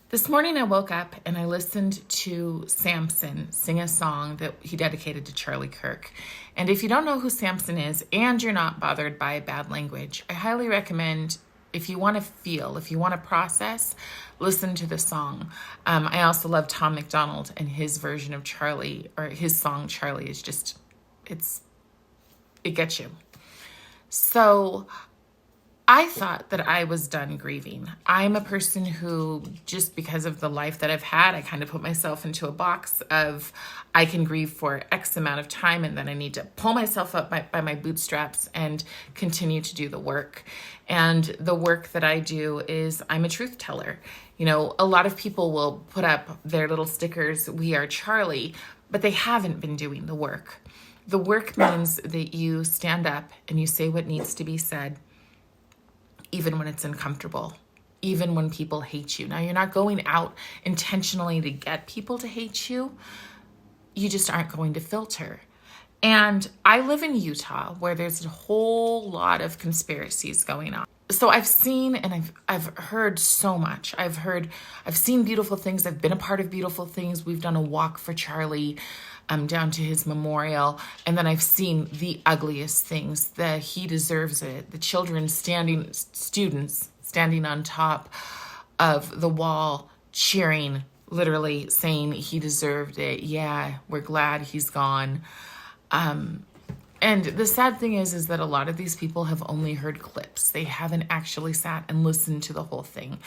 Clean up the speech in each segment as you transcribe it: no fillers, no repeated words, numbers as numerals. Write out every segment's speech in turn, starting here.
This morning I woke up and I listened to Samson sing a song that he dedicated to Charlie Kirk. And if you don't know who Samson is and you're not bothered by bad language, I highly recommend, if you want to feel, if you want to process, listen to the song. I also love Tom MacDonald, and his version of Charlie, or his song Charlie, is just, it gets you. So I thought that I was done grieving. I'm a person who, just because of the life that I've had, I kind of put myself into a box of I can grieve for X amount of time, and then I need to pull myself up by my bootstraps and continue to do the work. And the work that I do is I'm a truth teller. You know, a lot of people will put up their little stickers, "We are Charlie," but they haven't been doing the work. The work means that you stand up and you say what needs to be said, even when it's uncomfortable, even when people hate you. Now, you're not going out intentionally to get people to hate you. You just aren't going to filter. And I live in Utah, where there's a whole lot of conspiracies going on. So I've seen and I've heard so much. I've seen beautiful things. I've been a part of beautiful things. We've done a walk for Charlie down to his memorial. And then I've seen the ugliest things. He deserves it. The students standing on top of the wall, cheering, literally saying he deserved it. Yeah, we're glad he's gone. And the sad thing is that a lot of these people have only heard clips. They haven't actually sat and listened to the whole thing.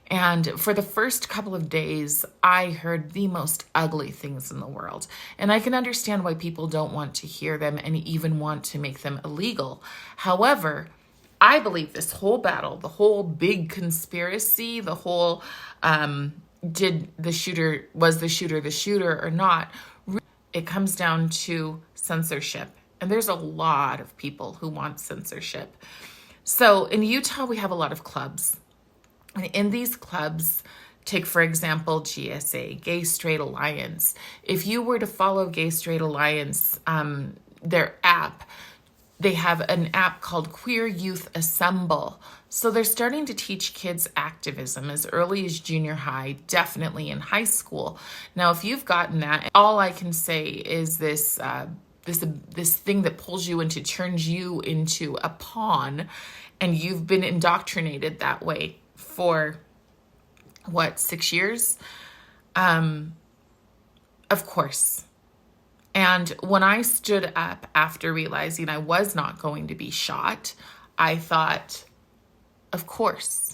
And for the first couple of days, I heard the most ugly things in the world. And I can understand why people don't want to hear them and even want to make them illegal. However, I believe this whole battle, the whole big conspiracy, the whole was the shooter or not, it comes down to censorship. And there's a lot of people who want censorship. So in Utah, we have a lot of clubs. And in these clubs, take, for example, GSA, Gay Straight Alliance. If you were to follow Gay Straight Alliance, their app, they have an app called Queer Youth Assemble. So they're starting to teach kids activism as early as junior high, definitely in high school. Now, if you've gotten that, all I can say is this thing that pulls you into, turns you into a pawn, and you've been indoctrinated that way for 6 years? Of course. And when I stood up after realizing I was not going to be shot, I thought, of course.